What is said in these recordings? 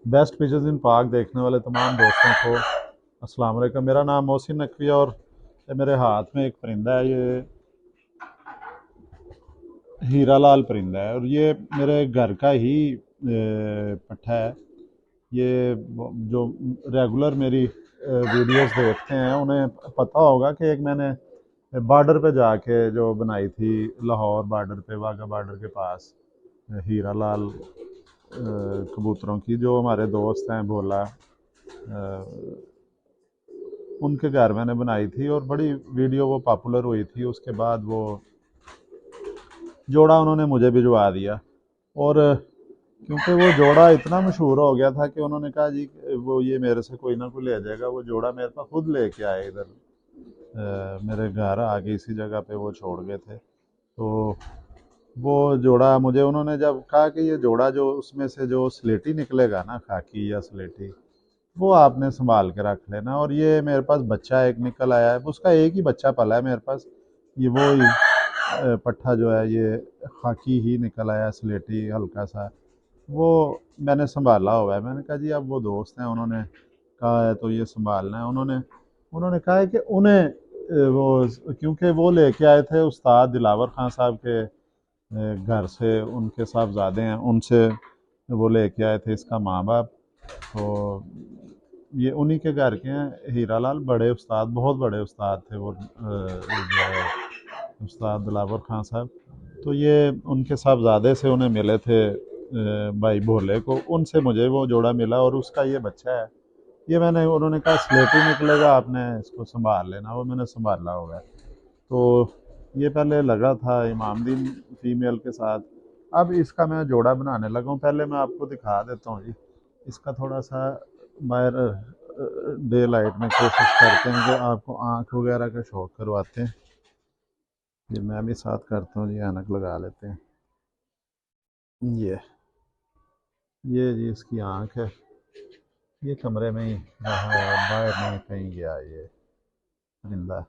Best pictures in पाक देखने वाले तमाम दोस्तों को अस्सलाम वालेकुम। मेरा नाम मोहसिन नकवी है और ये मेरे हाथ में एक परिंदा है, ये हीरा लाल परिंदा है और ये मेरे घर का ही पट्ठा है। ये जो रेगुलर मेरी वीडियोस देखते हैं उन्हें पता होगा कि एक मैंने बॉर्डर पे जाके जो बनाई थी, लाहौर बॉर्डर पे, वाघा बॉर्डर के पास, हीरा लाल कबूतरों की, जो हमारे दोस्त हैं भोला, उनके घर मैंने बनाई थी और बड़ी वीडियो वो पॉपुलर हुई थी। उसके बाद वो जोड़ा उन्होंने मुझे भिजवा दिया और क्योंकि वो जोड़ा इतना मशहूर हो गया था कि उन्होंने कहा जी वो ये मेरे से कोई ना कोई ले जाएगा। वो जोड़ा मेरे पास खुद लेके आए इधर, मेरे घर आगे इसी जगह पे वो छोड़ गए थे। तो वो जोड़ा मुझे उन्होंने जब कहा कि ये जोड़ा जो उसमें से जो स्लेटी निकलेगा ना, खाकी या स्लेटी, वो आपने संभाल के रख लेना। और ये मेरे पास बच्चा एक निकल आया है, उसका एक ही बच्चा पला है मेरे पास। ये वो ही पट्ठा जो है ये खाकी ही निकल आया, स्लेटी हल्का सा, वो मैंने संभाला हुआ है। मैंने कहा जी अब वो दोस्त हैं, उन्होंने कहा है तो ये संभालना है। उन्होंने उन्होंने कहा है कि उन्हें वो, क्योंकि वो लेके आए थे उस्ताद दिलावर खान साहब के घर से, उनके साहबजादे हैं, उनसे वो लेके आए थे इसका माँ बाप। तो ये उन्हीं के घर के हैं। हीरा लाल बड़े उस्ताद, बहुत बड़े उस्ताद थे वो, उस्ताद दिलावर खान साहब। तो ये उनके साहबजादे से उन्हें मिले थे, भाई भोले को, उनसे मुझे वो जोड़ा मिला और उसका ये बच्चा है। ये मैंने, उन्होंने कहा स्लेटी निकलेगा, आपने इसको संभाल लेना, वो मैंने संभाला हुआ है। तो ये पहले लगा था इमामदीन फीमेल के साथ, अब इसका मैं जोड़ा बनाने लगा हूँ। पहले मैं आपको दिखा देता हूँ जी इसका थोड़ा सा बाहर डे लाइट में कोशिश करते हैं कि आपको आँख वगैरह का शौक करवाते हैं। ये मैं भी साथ करता हूँ जी, ऐनक लगा लेते हैं। ये जी इसकी आँख है। ये कमरे में ही रहा है, बाहर नहीं कहीं गया ये परिंदा।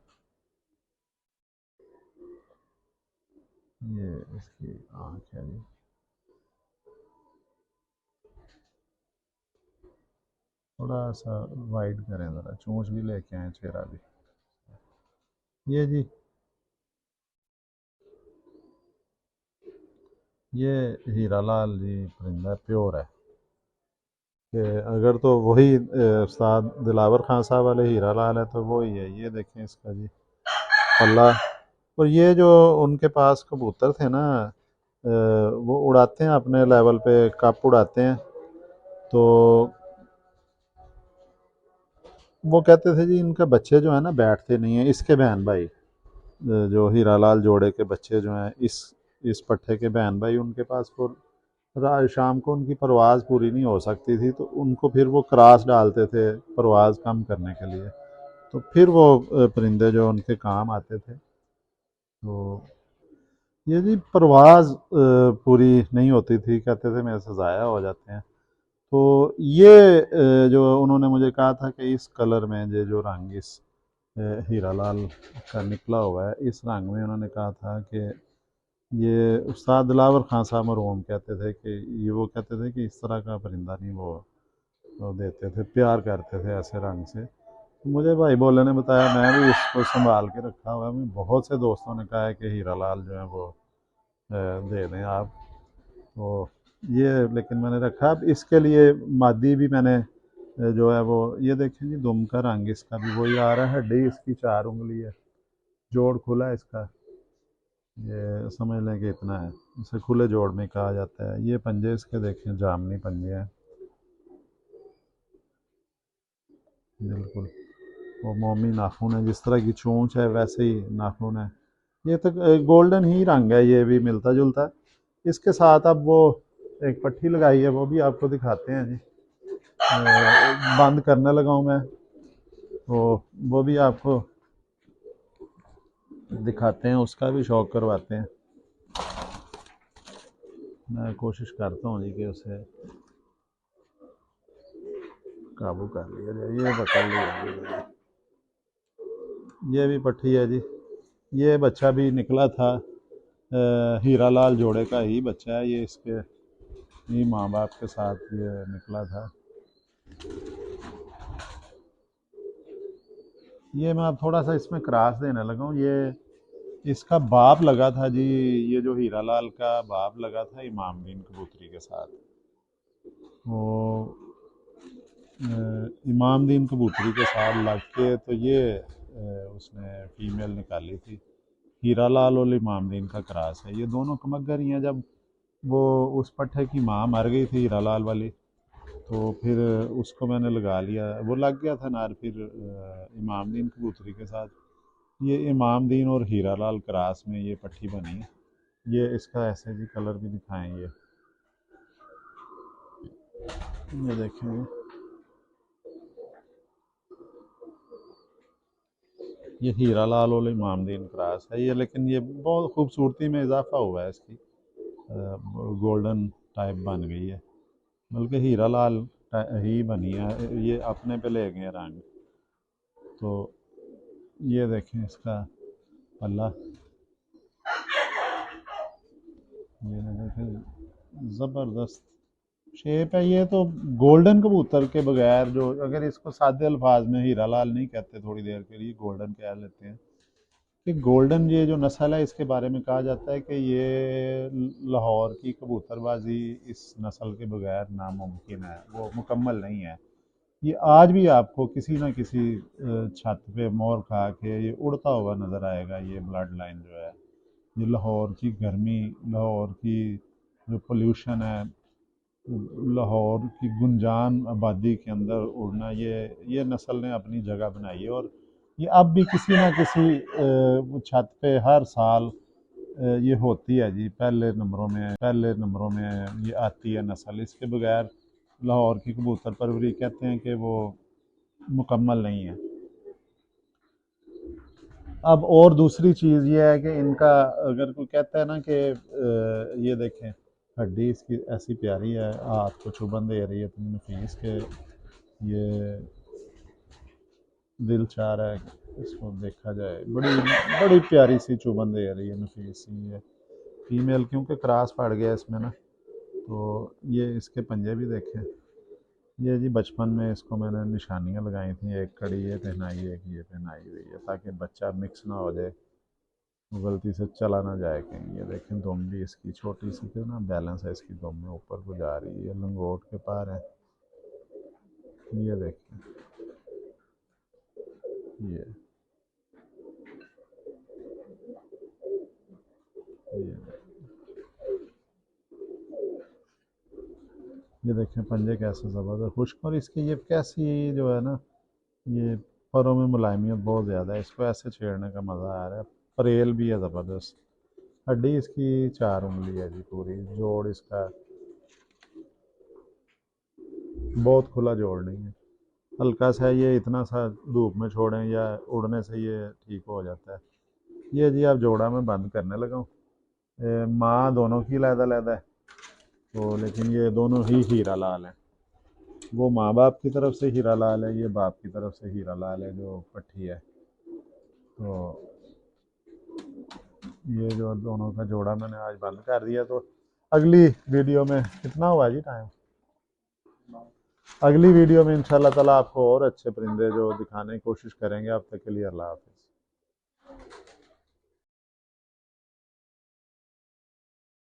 ये इसकी आँख है जी। थोड़ा सा वाइड करें ज़रा, चोंच भी लेके आए, चेहरा भी। ये जी, ये हीरा लाल जी परिंदा प्योर है। कि अगर तो वही उस्ताद दिलावर खान साहब वाले हीरा लाल है तो वो ही है। ये देखें इसका जी पल्ला। और ये जो उनके पास कबूतर थे ना, वो उड़ाते हैं अपने लेवल पे, कप उड़ाते हैं। तो वो कहते थे जी इनके बच्चे जो है ना बैठते नहीं हैं। इसके बहन भाई, जो हीरा लाल जोड़े के बच्चे जो हैं, इस पट्टे के बहन भाई, उनके पास वो शाम को उनकी परवाज़ पूरी नहीं हो सकती थी तो उनको फिर वो क्रास डालते थे परवाज़ कम करने के लिए। तो फिर वो परिंदे जो उनके काम आते थे। तो ये जी परवाज़ पूरी नहीं होती थी, कहते थे मेरे से ज़ाया हो जाते हैं। तो ये जो उन्होंने मुझे कहा था कि इस कलर में, ये जो रंग इस हीरा लाल का निकला हुआ है, इस रंग में, उन्होंने कहा था कि ये उस्ताद दिलावर खान साहब मरहूम कहते थे कि ये, वो कहते थे कि इस तरह का परिंदा नहीं वो देते थे, प्यार करते थे ऐसे रंग से। मुझे भाई बोले ने बताया, मैं भी इसको संभाल के रखा हुआ है। मैं, बहुत से दोस्तों ने कहा है कि हीरा लाल जो है वो दे दें आप। तो ये लेकिन मैंने रखा। अब इसके लिए मादी भी मैंने जो है वो, ये देखें जी दुम का रंग इसका भी वही आ रहा है। हड्डी इसकी 4 उंगली है, जोड़ खुला है इसका, ये समझ लें कि इतना है। इसे खुले जोड़ में कहा जाता है। ये पंजे इसके देखें, जामनी पंजे हैं बिल्कुल। वो मोमी नाखून है, जिस तरह की चोंच है वैसे ही नाखून है। ये तो गोल्डन ही रंग है, ये भी मिलता जुलता। इसके साथ अब वो एक पट्टी लगाई है, वो भी आपको दिखाते हैं जी। बंद करने लगा हूँ मैं, तो वो भी आपको दिखाते हैं, उसका भी शौक करवाते हैं। मैं कोशिश करता हूँ जी कि उसे काबू कर लिया जाए। ये पकड़ लिया, ये भी पट्टी है जी। ये बच्चा भी निकला था, हीरा लाल जोड़े का ही बच्चा है ये, इसके ही माँ बाप के साथ ये निकला था। ये मैं अब थोड़ा सा इसमें क्रॉस देने लगा हूँ। ये इसका बाप लगा था जी, ये जो हीरा लाल का बाप लगा था इमामदीन कबूतरी के साथ। वो इमामदीन कबूतरी के साथ लग के तो ये उसने फीमेल निकाली थी। हीरा लाल और इमामदीन का क्रॉस है। ये दोनों कमगर ही हैं। जब वो उस पट्ठे की माँ मर गई थी हीरा लाल वाली, तो फिर उसको मैंने लगा लिया, वो लग गया था नार फिर इमामदीन कबूतरी के साथ। ये इमामदीन और हीरा लाल क्रॉस में ये पट्टी बनी है। ये इसका ऐसे भी कलर भी दिखाएं। ये देखें, ये हीरा लाल और इमामदीन क्रॉस है ये, लेकिन ये बहुत खूबसूरती में इजाफा हुआ है इसकी, गोल्डन टाइप बन गई है। बल्कि हीरा लाल ही बनी है, ये अपने पे ले गए रंग। तो ये देखें इसका पल्ला, ये देखें ज़बरदस्त शेप है। ये तो गोल्डन कबूतर के बगैर, जो अगर इसको सादे अल्फाज में हीरा लाल नहीं कहते, थोड़ी देर के लिए गोल्डन कह लेते हैं कि गोल्डन ये जो नस्ल है, इसके बारे में कहा जाता है कि ये लाहौर की कबूतरबाजी इस नस्ल के बगैर नामुमकिन है, वो मुकम्मल नहीं है। ये आज भी आपको किसी ना किसी छत पे मोर खा के ये उड़ता हुआ नज़र आएगा। ये ब्लड लाइन जो है, ये लाहौर की गर्मी, लाहौर की जो पोल्यूशन है, लाहौर की गुंजान आबादी के अंदर उड़ना, ये नस्ल ने अपनी जगह बनाई है। और ये अब भी किसी ना किसी छत पे हर साल ये होती है जी, पहले नंबरों में ये आती है नस्ल। इसके बगैर लाहौर की कबूतर परवरी कहते हैं कि वो मुकम्मल नहीं है। अब और दूसरी चीज़ ये है कि इनका, अगर कोई कहता है ना कि ये देखें हड्डी इसकी ऐसी प्यारी है, हाथ को चुभन दे रही है इतनी नफीस के, ये दिल चाह रहा है कि इसको देखा जाए। बड़ी बड़ी प्यारी सी चुभन दे रही है, नफीस सी है फीमेल, क्योंकि क्रॉस पड़ गया इसमें ना। तो ये इसके पंजे भी देखें। ये जी बचपन में इसको मैंने निशानियाँ लगाई थी, एक कड़ी ये पहनाई, एक ये पहनाई हुई है, ताकि बच्चा मिक्स ना हो जाए, वो गलती से चला ना जाए कहीं। ये देखें दुम भी इसकी छोटी सी थी ना, बैलेंस है इसकी दुम में, ऊपर को जा रही है, ये लंगोट के पार है। ये देखें, ये ये ये देखें पंजे कैसे ज़बरदस्त खुश्क, और इसकी ये कैसी जो है ना, ये परों में मुलायमियत बहुत ज़्यादा है, इसको ऐसे छेड़ने का मज़ा आ रहा है। परेल भी है ज़बरदस्त। हड्डी इसकी 4 उंगली है जी पूरी, जोड़ इसका बहुत खुला जोड़ नहीं है, हल्का सा। ये इतना सा धूप में छोड़ें या उड़ने से ये ठीक हो जाता है। ये जी आप जोड़ा में बंद करने लगा हूँ। माँ दोनों की अलग-अलग है, तो लेकिन ये दोनों ही हीरा लाल हैं। वो माँ बाप की तरफ से हीरा लाल है, ये बाप की तरफ से हीरा लाल है जो पट्टी है। तो ये जो दोनों का जोड़ा मैंने आज बंद कर दिया। तो अगली वीडियो में कितना हुआ जी टाइम, अगली वीडियो में इंशाल्लाह ताला आपको और अच्छे परिंदे जो दिखाने की कोशिश करेंगे। अब तक के लिए अल्लाह हाफ़िज़।